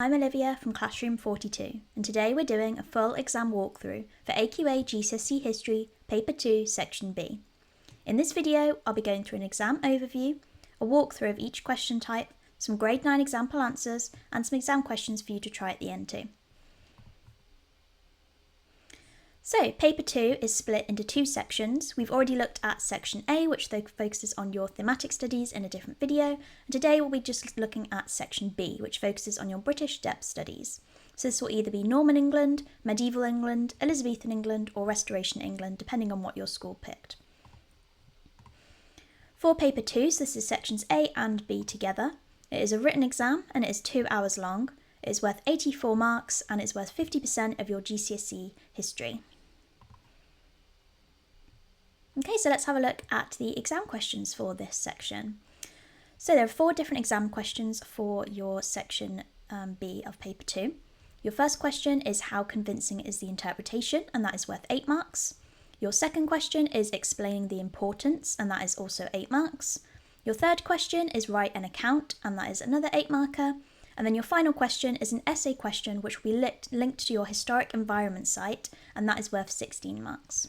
I'm Olivia from Classroom 42, and today we're doing a full exam walkthrough for AQA GCSE History, Paper 2, Section B. In this video, I'll be going through an exam overview, a walkthrough of each question type, some Grade 9 example answers, and some exam questions for you to try at the end too. So, Paper 2 is split into two sections. We've already looked at Section A, which focuses on your thematic studies in a different video, and today we'll be just looking at Section B, which focuses on your British depth studies. So this will either be Norman England, Medieval England, Elizabethan England, or Restoration England, depending on what your school picked. For Paper 2, so this is Sections A and B together. It is a written exam, and it is 2 hours long. It is worth 84 marks, and it's worth 50% of your GCSE history. Okay, so let's have a look at the exam questions for this section. So there are 4 different exam questions for your Section B of Paper 2. Your first question is how convincing is the interpretation, and that is worth 8 marks. Your second question is explaining the importance, and that is also 8 marks. Your third question is write an account, and that is another 8 marker. And then your final question is an essay question which will be linked to your historic environment site, and that is worth 16 marks.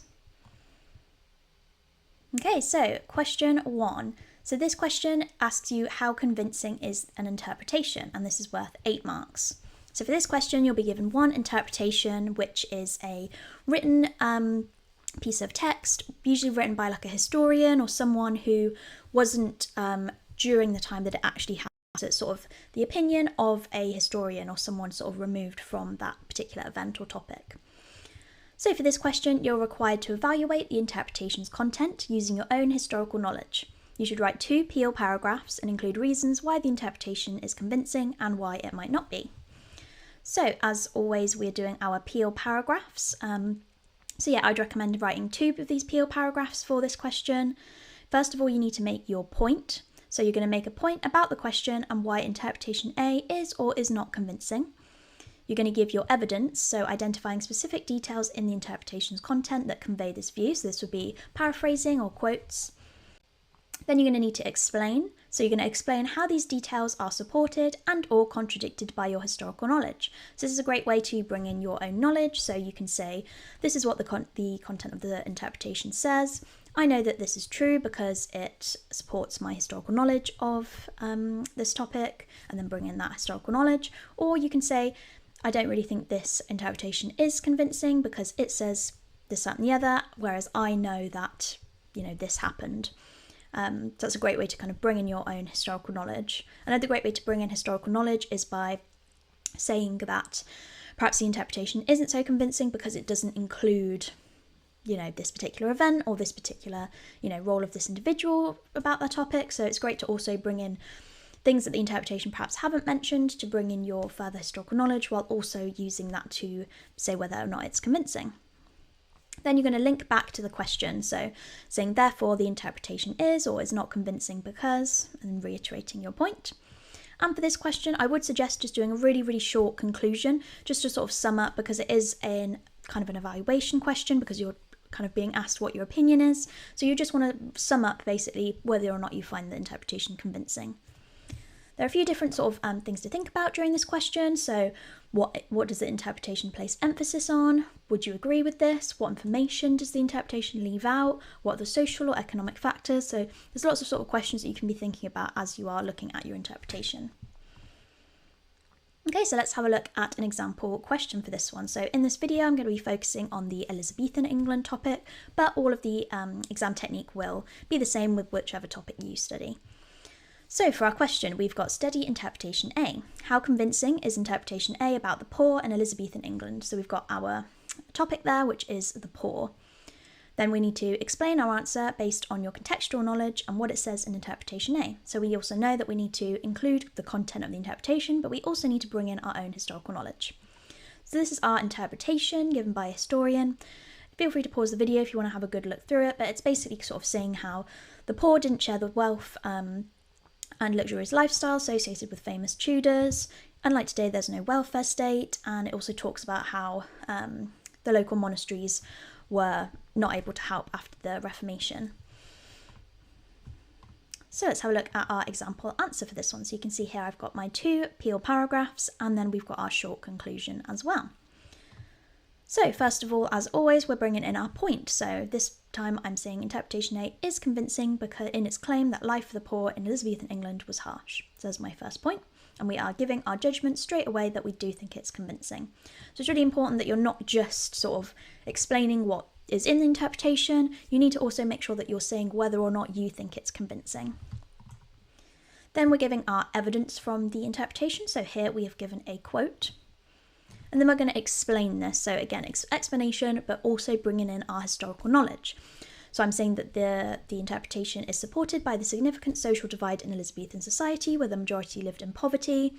Okay, so question 1. So this question asks you how convincing is an interpretation, and this is worth 8 marks. So for this question, you'll be given one interpretation, which is a written piece of text, usually written by like a historian or someone who wasn't during the time that it actually happened. So it's sort of the opinion of a historian or someone sort of removed from that particular event or topic. So for this question, you're required to evaluate the interpretation's content using your own historical knowledge. You should write 2 Peel paragraphs and include reasons why the interpretation is convincing and why it might not be. So as always, we're doing our Peel paragraphs. So yeah, I'd recommend writing 2 of these Peel paragraphs for this question. First of all, you need to make your point. So you're going to make a point about the question and why interpretation A is or is not convincing. You're going to give your evidence, so identifying specific details in the interpretation's content that convey this view. So this would be paraphrasing or quotes. Then you're going to need to explain. So you're going to explain how these details are supported and or contradicted by your historical knowledge. So this is a great way to bring in your own knowledge. So you can say, this is what the content of the interpretation says. I know that this is true because it supports my historical knowledge of this topic, and then bring in that historical knowledge. Or you can say, I don't really think this interpretation is convincing because it says this, that and the other, whereas I know that, this happened. So that's a great way to kind of bring in your own historical knowledge. Another great way to bring in historical knowledge is by saying that perhaps the interpretation isn't so convincing because it doesn't include, this particular event or this particular, role of this individual about that topic. So it's great to also bring in things that the interpretation perhaps haven't mentioned to bring in your further historical knowledge while also using that to say whether or not it's convincing. Then you're going to link back to the question, so saying therefore the interpretation is or is not convincing because, and reiterating your point. And for this question, I would suggest just doing a really, really short conclusion, just to sort of sum up, because it is kind of an evaluation question, because you're kind of being asked what your opinion is. So you just want to sum up basically whether or not you find the interpretation convincing. There are a few different sort of things to think about during this question. So what does the interpretation place emphasis on? Would you agree with this? What information does the interpretation leave out? What are the social or economic factors? So there's lots of sort of questions that you can be thinking about as you are looking at your interpretation. Okay, so let's have a look at an example question for this one. So in this video, I'm going to be focusing on the Elizabethan England topic, but all of the exam technique will be the same with whichever topic you study. So for our question, we've got study interpretation A. How convincing is interpretation A about the poor in Elizabethan England? So we've got our topic there, which is the poor. Then we need to explain our answer based on your contextual knowledge and what it says in interpretation A. So we also know that we need to include the content of the interpretation, but we also need to bring in our own historical knowledge. So this is our interpretation given by a historian. Feel free to pause the video if you want to have a good look through it, but it's basically sort of saying how the poor didn't share the wealth and luxurious lifestyle associated with famous Tudors. Unlike today, there's no welfare state, and it also talks about how the local monasteries were not able to help after the Reformation. So let's have a look at our example answer for this one. So you can see here I've got my 2 Peel paragraphs, and then we've got our short conclusion as well. So first of all, as always, we're bringing in our point. So this time I'm saying interpretation A is convincing because in its claim that life for the poor in Elizabethan England was harsh. So that's my first point. And we are giving our judgment straight away that we do think it's convincing. So it's really important that you're not just sort of explaining what is in the interpretation. You need to also make sure that you're saying whether or not you think it's convincing. Then we're giving our evidence from the interpretation. So here we have given a quote. And then we're going to explain this. So again, explanation, but also bringing in our historical knowledge. So I'm saying that the interpretation is supported by the significant social divide in Elizabethan society, where the majority lived in poverty.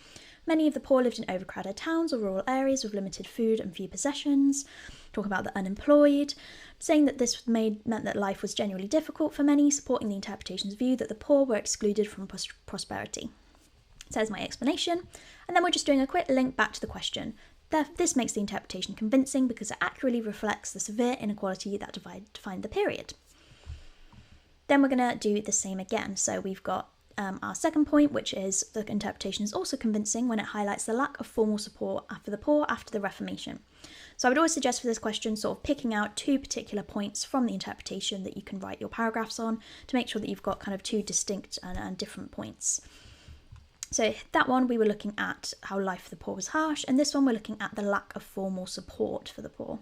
Many of the poor lived in overcrowded towns or rural areas with limited food and few possessions. Talk about the unemployed. Saying that this meant that life was genuinely difficult for many, supporting the interpretation's view that the poor were excluded from prosperity. So there's my explanation. And then we're just doing a quick link back to the question. This makes the interpretation convincing because it accurately reflects the severe inequality that defined the period. Then we're going to do the same again. So we've got our second point, which is the interpretation is also convincing when it highlights the lack of formal support for the poor after the Reformation. So I would always suggest for this question sort of picking out 2 particular points from the interpretation that you can write your paragraphs on to make sure that you've got kind of 2 distinct and different points. So that one we were looking at how life for the poor was harsh, and this one we're looking at the lack of formal support for the poor.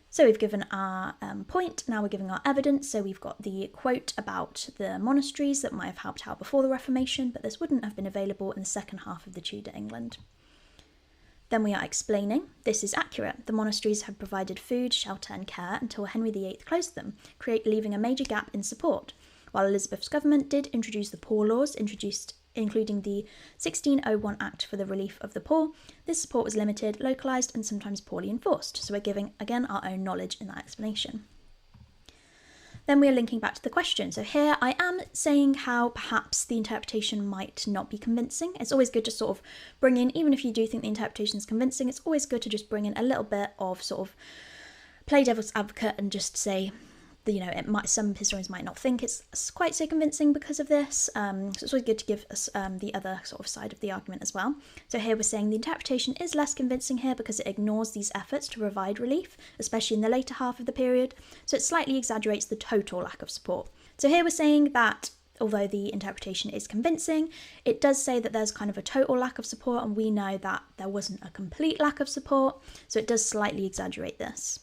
So we've given our point, now we're giving our evidence. So we've got the quote about the monasteries that might have helped out before the Reformation, but this wouldn't have been available in the second half of the Tudor England. Then we are explaining, this is accurate. The monasteries had provided food, shelter and care until Henry VIII closed them, leaving a major gap in support. While Elizabeth's government did introduce the Poor Laws, including the 1601 Act for the Relief of the Poor, this support was limited, localised and sometimes poorly enforced. So we're giving, again, our own knowledge in that explanation. Then we are linking back to the question. So here I am saying how perhaps the interpretation might not be convincing. It's always good to sort of bring in, even if you do think the interpretation is convincing, it's always good to just bring in a little bit of sort of play devil's advocate and just say, some historians might not think it's quite so convincing because of this. So it's always good to give us the other sort of side of the argument as well. So here we're saying the interpretation is less convincing here because it ignores these efforts to provide relief, especially in the later half of the period. So it slightly exaggerates the total lack of support. So here we're saying that although the interpretation is convincing, it does say that there's kind of a total lack of support, and we know that there wasn't a complete lack of support. So it does slightly exaggerate this.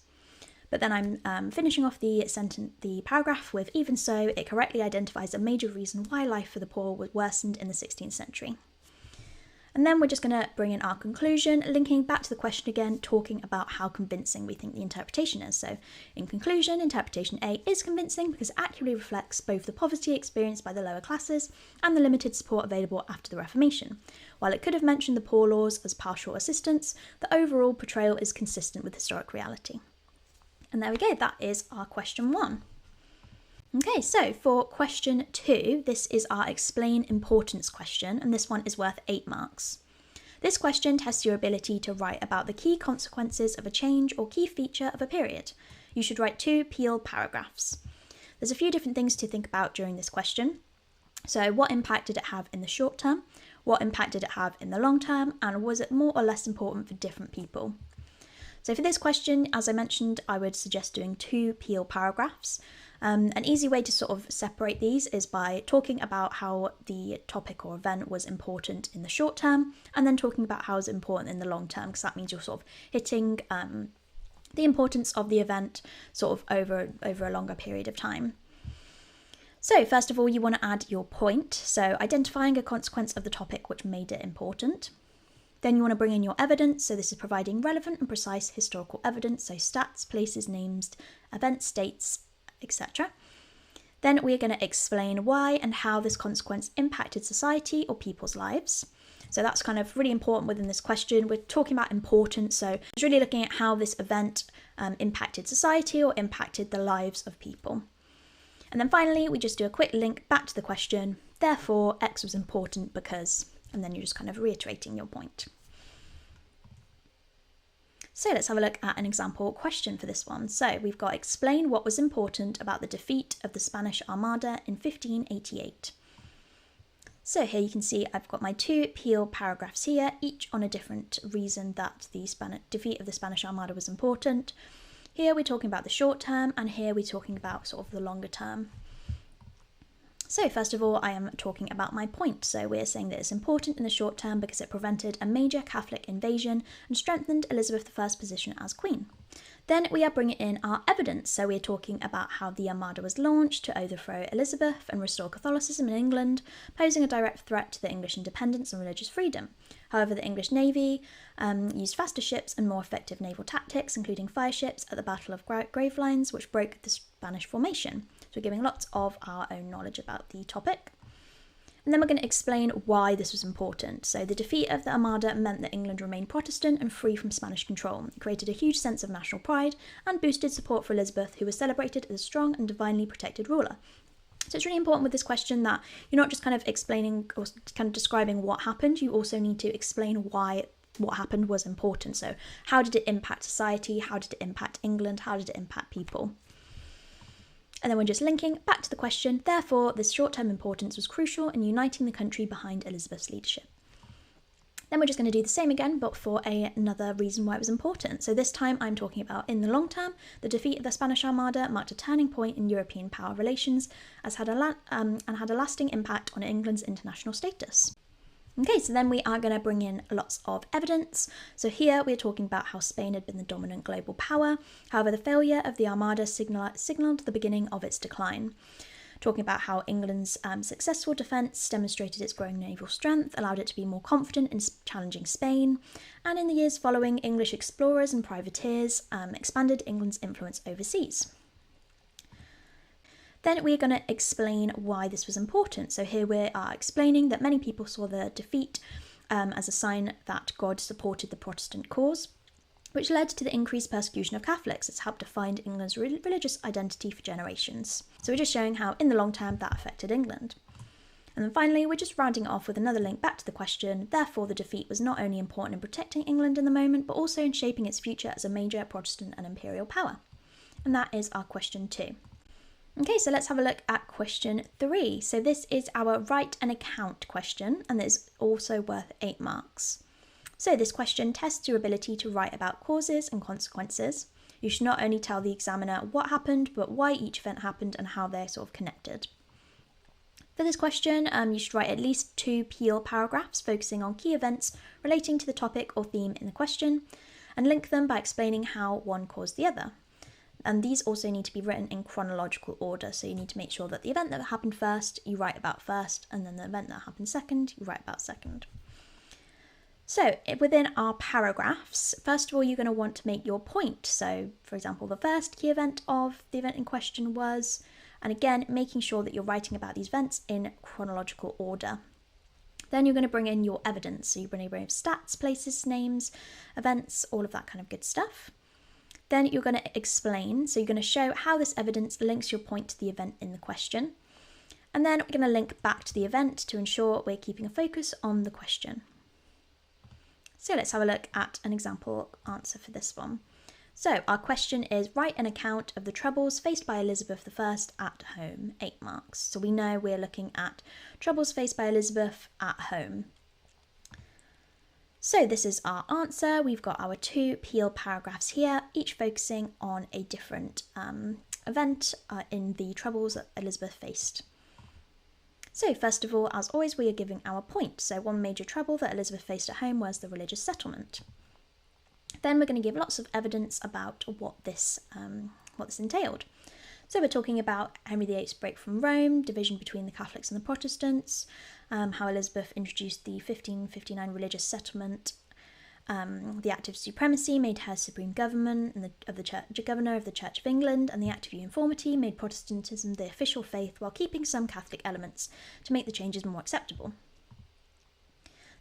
But then I'm finishing off the paragraph with, even so, it correctly identifies a major reason why life for the poor was worsened in the 16th century. And then we're just going to bring in our conclusion, linking back to the question again, talking about how convincing we think the interpretation is. So in conclusion, interpretation A is convincing because it accurately reflects both the poverty experienced by the lower classes and the limited support available after the Reformation. While it could have mentioned the Poor Laws as partial assistance, the overall portrayal is consistent with historic reality. And there we go, that is our question 1. Okay, so for question 2, this is our explain importance question, and this one is worth 8 marks. This question tests your ability to write about the key consequences of a change or key feature of a period. You should write 2 Peel paragraphs. There's a few different things to think about during this question. So what impact did it have in the short term? What impact did it have in the long term? And was it more or less important for different people? So for this question, as I mentioned, I would suggest doing 2 Peel paragraphs. An easy way to sort of separate these is by talking about how the topic or event was important in the short term, and then talking about how it's important in the long term, because that means you're sort of hitting the importance of the event sort of over a longer period of time. So first of all, you want to add your point, so identifying a consequence of the topic which made it important. Then you want to bring in your evidence, so this is providing relevant and precise historical evidence, so stats, places, names, events, dates, etc. Then we're going to explain why and how this consequence impacted society or people's lives. So that's kind of really important within this question. We're talking about importance, so it's really looking at how this event impacted society or impacted the lives of people. And then finally, we just do a quick link back to the question, therefore X was important because, and then you're just kind of reiterating your point. So let's have a look at an example question for this one. So we've got explain what was important about the defeat of the Spanish Armada in 1588. So here you can see I've got my two Peel paragraphs here, each on a different reason that the defeat of the Spanish Armada was important. Here we're talking about the short term, and here we're talking about sort of the longer term. So first of all, I am talking about my point. So we're saying that it's important in the short term because it prevented a major Catholic invasion and strengthened Elizabeth I's position as Queen. Then we are bringing in our evidence. So we're talking about how the Armada was launched to overthrow Elizabeth and restore Catholicism in England, posing a direct threat to the English independence and religious freedom. However, the English Navy used faster ships and more effective naval tactics, including fire ships at the Battle of Gravelines, which broke the Spanish formation. So we're giving lots of our own knowledge about the topic. And then we're going to explain why this was important. So the defeat of the Armada meant that England remained Protestant and free from Spanish control. It created a huge sense of national pride and boosted support for Elizabeth, who was celebrated as a strong and divinely protected ruler. So it's really important with this question that you're not just kind of explaining or kind of describing what happened, you also need to explain why what happened was important. So how did it impact society? How did it impact England? How did it impact people? And then we're just linking back to the question, therefore, this short-term importance was crucial in uniting the country behind Elizabeth's leadership. Then we're just going to do the same again, but for another reason why it was important. So this time I'm talking about in the long term, the defeat of the Spanish Armada marked a turning point in European power relations and had a lasting impact on England's international status. Okay, so then we are going to bring in lots of evidence. So here we're talking about how Spain had been the dominant global power. However, the failure of the Armada signalled the beginning of its decline. Talking about how England's successful defence demonstrated its growing naval strength, allowed it to be more confident in challenging Spain. And in the years following, English explorers and privateers expanded England's influence overseas. Then we're going to explain why this was important. So here we are explaining that many people saw the defeat as a sign that God supported the Protestant cause, which led to the increased persecution of Catholics. It's helped define England's religious identity for generations. So we're just showing how in the long term that affected England. And then finally, we're just rounding off with another link back to the question, therefore the defeat was not only important in protecting England in the moment, but also in shaping its future as a major Protestant and imperial power. And that is our question 2. Okay, so let's have a look at question 3. So this is our write an account question, and it's also worth 8 marks. So this question tests your ability to write about causes and consequences. You should not only tell the examiner what happened, but why each event happened and how they're sort of connected. For this question, you should write at least 2 Peel paragraphs focusing on key events relating to the topic or theme in the question, and link them by explaining how one caused the other. And these also need to be written in chronological order, so you need to make sure that the event that happened first, you write about first, and then the event that happened second, you write about second. So within our paragraphs, first of all, you're going to want to make your point. So, for example, the first key event of the event in question was, and again, making sure that you're writing about these events in chronological order. Then you're going to bring in your evidence. So you're going to bring stats, places, names, events, all of that kind of good stuff. Then you're going to explain, so you're going to show how this evidence links your point to the event in the question. And then we're going to link back to the event to ensure we're keeping a focus on the question. So let's have a look at an example answer for this one. So our question is, write an account of the troubles faced by Elizabeth I at home, 8 marks. So we know we're looking at troubles faced by Elizabeth at home. So this is our answer. We've got our 2 Peel paragraphs here, each focusing on a different event in the troubles that Elizabeth faced. So first of all, as always, we are giving our point. So one major trouble that Elizabeth faced at home was the religious settlement. Then we're going to give lots of evidence about what this entailed. So we're talking about Henry VIII's break from Rome, division between the Catholics and the Protestants, how Elizabeth introduced the 1559 religious settlement, the Act of Supremacy made her supreme government and governor of the Church of England, and the Act of Uniformity made Protestantism the official faith while keeping some Catholic elements to make the changes more acceptable.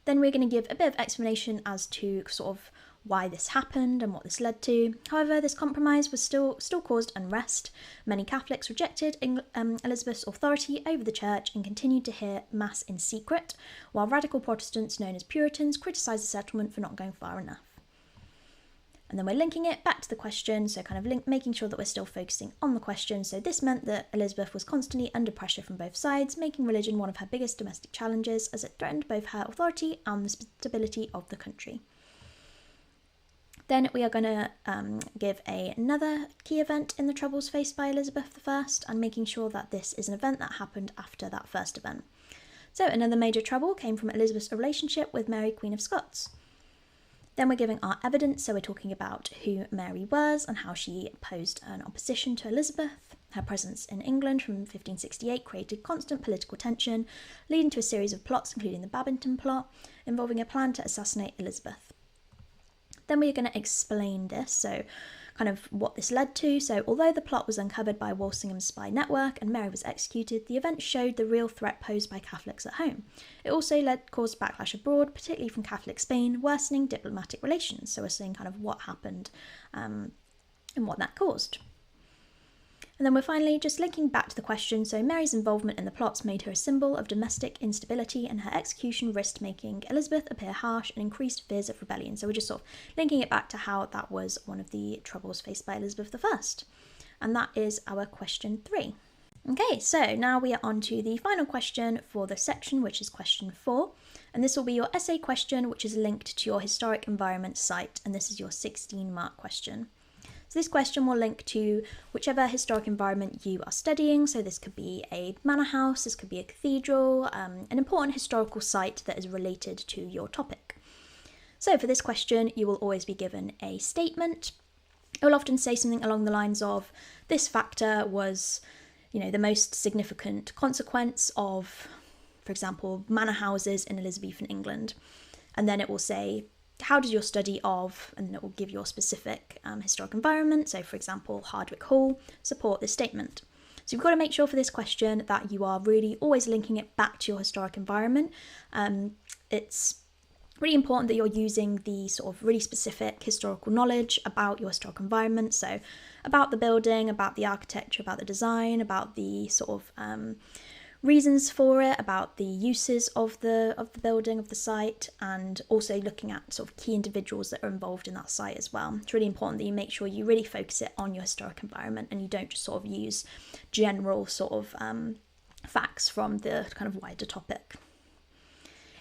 Then we're going to give a bit of explanation as to sort of why this happened and what this led to. However, this compromise was still caused unrest. Many Catholics rejected Elizabeth's authority over the church and continued to hear Mass in secret, while radical Protestants known as Puritans criticised the settlement for not going far enough. And then we're linking it back to the question, so kind of making sure that we're still focusing on the question. So this meant that Elizabeth was constantly under pressure from both sides, making religion one of her biggest domestic challenges as it threatened both her authority and the stability of the country. Then we are going to give another key event in the troubles faced by Elizabeth I, and making sure that this is an event that happened after that first event. So another major trouble came from Elizabeth's relationship with Mary, Queen of Scots. Then we're giving our evidence, so we're talking about who Mary was and how she posed an opposition to Elizabeth. Her presence in England from 1568 created constant political tension, leading to a series of plots, including the Babington plot, involving a plan to assassinate Elizabeth. Then we're going to explain this, so kind of what this led to. So although the plot was uncovered by Walsingham's spy network and Mary was executed, the event showed the real threat posed by Catholics at home. It also caused backlash abroad, particularly from Catholic Spain, worsening diplomatic relations. So we're seeing kind of what happened and what that caused. And then we're finally just linking back to the question, so Mary's involvement in the plots made her a symbol of domestic instability, and her execution risked making Elizabeth appear harsh and increased fears of rebellion. So we're just sort of linking it back to how that was one of the troubles faced by Elizabeth I. And that is our question 3. Okay, so now we are on to the final question for the section, which is question 4. And this will be your essay question, which is linked to your historic environment site, and this is your 16-mark question. So this question will link to whichever historic environment you are studying. So this could be a manor house, this could be a cathedral, an important historical site that is related to your topic. So for this question, you will always be given a statement. It will often say something along the lines of, this factor was, the most significant consequence of, for example, manor houses in Elizabethan England. And then it will say, how does your study of, and then it will give your specific historic environment, so for example, Hardwick Hall, support this statement. So you've got to make sure for this question that you are really always linking it back to your historic environment. It's really important that you're using the sort of really specific historical knowledge about your historic environment, so about the building, about the architecture, about the design, about the sort of reasons for it, about the uses of the building, of the site, and also looking at sort of key individuals that are involved in that site as well. It's really important that you make sure you really focus it on your historic environment and you don't just sort of use general sort of facts from the kind of wider topic.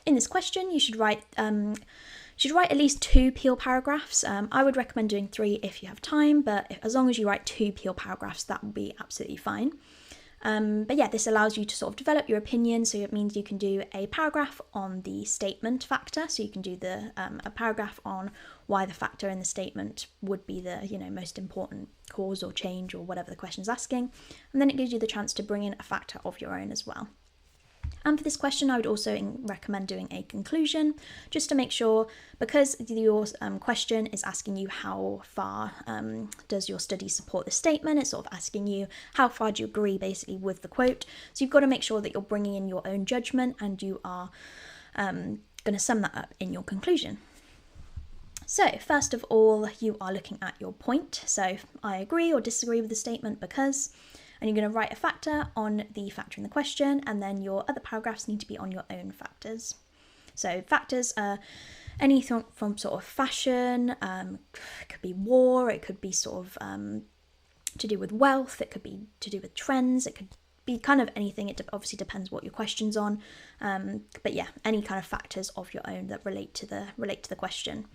In this question, you should write at least 2 Peel paragraphs. I would recommend doing 3 if you have time, but as long as you write 2 Peel paragraphs, that will be absolutely fine. But yeah, this allows you to sort of develop your opinion, so it means you can do a paragraph on the statement factor, so you can do a paragraph on why the factor in the statement would be the most important cause or change or whatever the question is asking, and then it gives you the chance to bring in a factor of your own as well. And for this question, I would also recommend doing a conclusion, just to make sure, because your question is asking you how far does your study support the statement, it's sort of asking you how far do you agree basically with the quote. So you've got to make sure that you're bringing in your own judgment and you are going to sum that up in your conclusion. So first of all, you are looking at your point. So I agree or disagree with the statement because, and you're going to write a factor on the factor in the question, and then your other paragraphs need to be on your own factors. So factors are anything from sort of fashion, it could be war, it could be sort of to do with wealth, it could be to do with trends, it could be kind of anything. It obviously depends what your question's on, but yeah, any kind of factors of your own that relate to the question.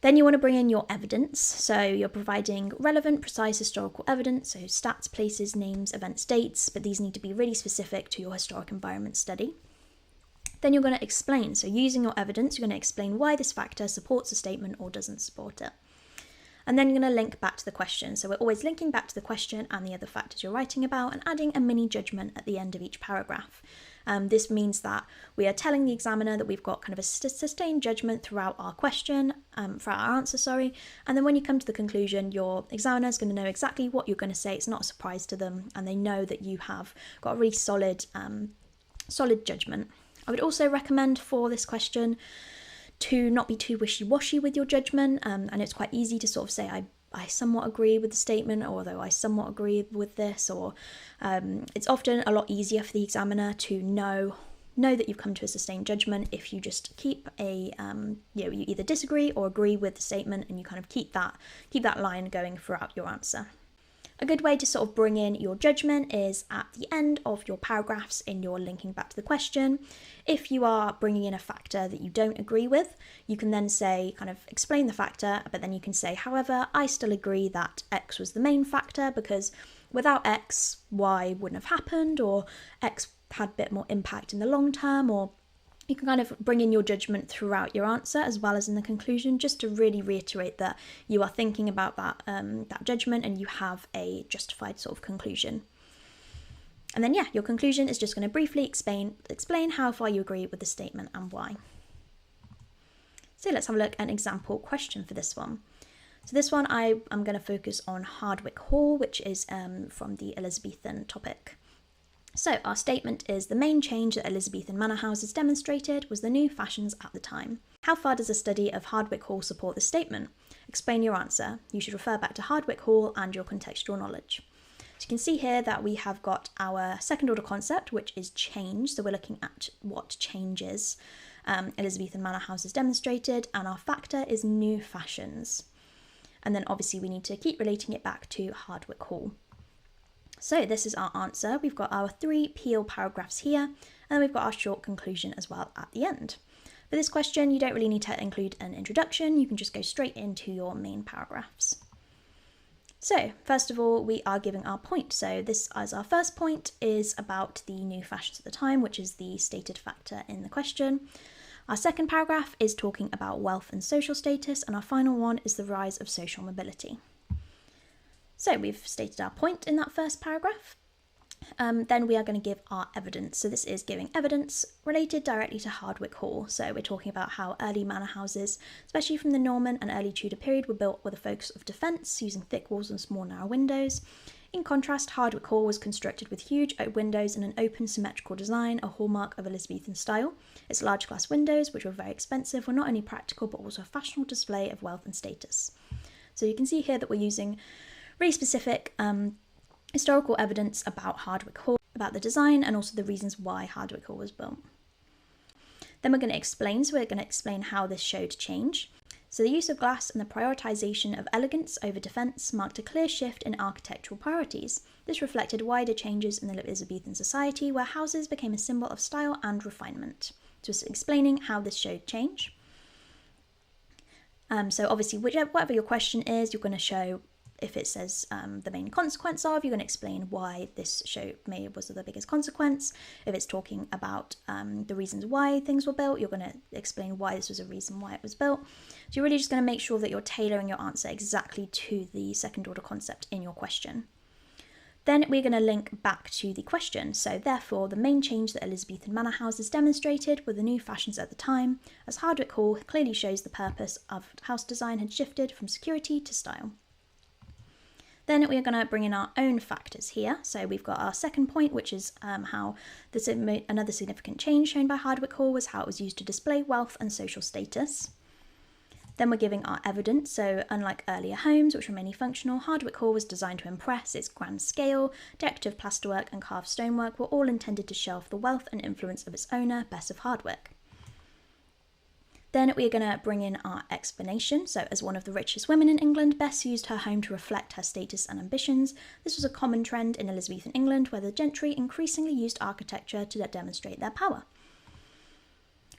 Then you want to bring in your evidence, so you're providing relevant, precise historical evidence, so stats, places, names, events, dates, but these need to be really specific to your historic environment study. Then you're going to explain, so using your evidence, you're going to explain why this factor supports a statement or doesn't support it. And then you're going to link back to the question, so we're always linking back to the question and the other factors you're writing about and adding a mini judgment at the end of each paragraph. This means that we are telling the examiner that we've got kind of a sustained judgment throughout our question, throughout our answer, and then when you come to the conclusion, your examiner is going to know exactly what you're going to say. It's not a surprise to them, and they know that you have got a really solid judgment. I would also recommend for this question to not be too wishy-washy with your judgment, and it's quite easy to sort of say, I somewhat agree with the statement, although I somewhat agree with this, or it's often a lot easier for the examiner to know know that you've come to a sustained judgment if you just keep a, you either disagree or agree with the statement, and you kind of keep that line going throughout your answer. A good way to sort of bring in your judgment is at the end of your paragraphs in your linking back to the question. If you are bringing in a factor that you don't agree with, you can then say, kind of explain the factor, but then you can say, however, I still agree that X was the main factor because without X, Y wouldn't have happened, or X had a bit more impact in the long term, or you can kind of bring in your judgment throughout your answer as well as in the conclusion, just to really reiterate that you are thinking about that judgment and you have a justified sort of conclusion. And then your conclusion is just going to briefly explain how far you agree with the statement and why. So let's have a look at an example question for this one. So this one I am going to focus on Hardwick Hall, which is from the Elizabethan topic. So our statement is the main change that Elizabethan manor houses demonstrated was the new fashions at the time. How far does a study of Hardwick Hall support this statement? Explain your answer. You should refer back to Hardwick Hall and your contextual knowledge. So you can see here that we have got our second order concept, which is change. So we're looking at what changes Elizabethan manor houses demonstrated, and our factor is new fashions. And then obviously we need to keep relating it back to Hardwick Hall. So this is our answer. We've got our 3 Peel paragraphs here, and then we've got our short conclusion as well at the end. For this question, you don't really need to include an introduction. You can just go straight into your main paragraphs. So first of all, we are giving our point. So this as our first point is about the new fashions at the time, which is the stated factor in the question. Our second paragraph is talking about wealth and social status, and our final one is the rise of social mobility. So we've stated our point in that first paragraph. Then we are going to give our evidence. So this is giving evidence related directly to Hardwick Hall. So we're talking about how early manor houses, especially from the Norman and early Tudor period, were built with a focus of defence, using thick walls and small narrow windows. In contrast, Hardwick Hall was constructed with huge windows and an open symmetrical design, a hallmark of Elizabethan style. Its large glass windows, which were very expensive, were not only practical but also a fashionable display of wealth and status. So you can see here that we're using really specific historical evidence about Hardwick Hall, about the design and also the reasons why Hardwick Hall was built. Then we're going to explain, how this showed change. So the use of glass and the prioritisation of elegance over defence marked a clear shift in architectural priorities. This reflected wider changes in the Elizabethan society, where houses became a symbol of style and refinement. So it's explaining how this showed change. So obviously, whatever your question is, you're going to show. If it says the main consequence of, you're going to explain why this show was the biggest consequence. If it's talking about the reasons why things were built, you're going to explain why this was a reason why it was built. So you're really just going to make sure that you're tailoring your answer exactly to the second order concept in your question. Then we're going to link back to the question. So therefore, the main change that Elizabethan manor houses demonstrated were the new fashions at the time, as Hardwick Hall clearly shows the purpose of house design had shifted from security to style. Then we're going to bring in our own factors here. So we've got our second point, which is how another significant change shown by Hardwick Hall was how it was used to display wealth and social status. Then we're giving our evidence. So unlike earlier homes, which were mainly functional, Hardwick Hall was designed to impress. Its grand scale, decorative plasterwork and carved stonework were all intended to show off the wealth and influence of its owner, Bess of Hardwick. Then we're going to bring in our explanation. So as one of the richest women in England, Bess used her home to reflect her status and ambitions. This was a common trend in Elizabethan England, where the gentry increasingly used architecture to demonstrate their power.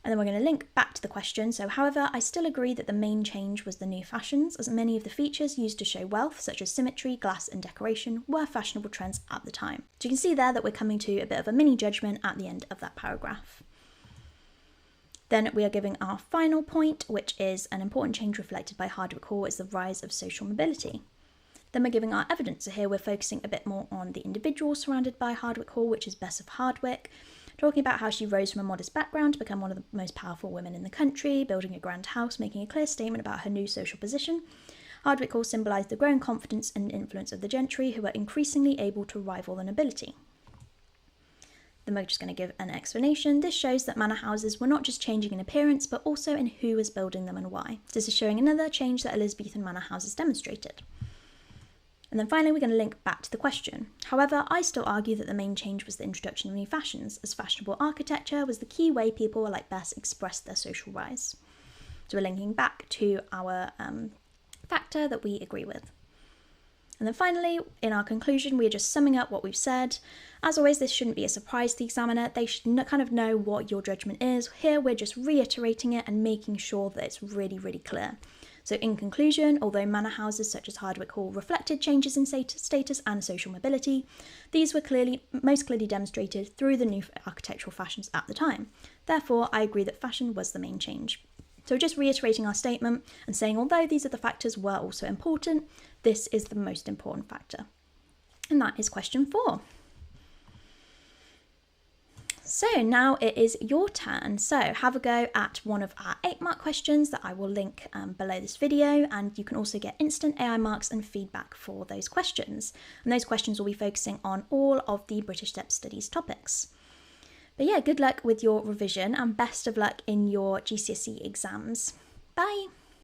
And then we're going to link back to the question. So however, I still agree that the main change was the new fashions, as many of the features used to show wealth, such as symmetry, glass and decoration, were fashionable trends at the time. So you can see there that we're coming to a bit of a mini judgment at the end of that paragraph. Then we are giving our final point, which is an important change reflected by Hardwick Hall is the rise of social mobility. Then we're giving our evidence. So here we're focusing a bit more on the individual surrounded by Hardwick Hall, which is Bess of Hardwick, talking about how she rose from a modest background to become one of the most powerful women in the country, building a grand house, making a clear statement about her new social position. Hardwick Hall symbolised the growing confidence and influence of the gentry, who were increasingly able to rival the nobility. Then we're just going to give an explanation. This shows that manor houses were not just changing in appearance, but also in who was building them and why. This is showing another change that Elizabethan manor houses demonstrated. And then finally, we're going to link back to the question. However, I still argue that the main change was the introduction of new fashions, as fashionable architecture was the key way people like best expressed their social rise. So we're linking back to our factor that we agree with. And then finally, in our conclusion, we're just summing up what we've said. As always, this shouldn't be a surprise to the examiner. They should kind of know what your judgment is. Here, we're just reiterating it and making sure that it's really, really clear. So in conclusion, although manor houses such as Hardwick Hall reflected changes in status and social mobility, these were most clearly demonstrated through the new architectural fashions at the time. Therefore, I agree that fashion was the main change. So just reiterating our statement and saying although these other factors were also important, this is the most important factor. And that is question 4. So now it is your turn. So have a go at one of our 8-mark questions that I will link below this video, and you can also get instant AI marks and feedback for those questions. And those questions will be focusing on all of the British Depth Studies topics. But yeah, good luck with your revision and best of luck in your GCSE exams. Bye!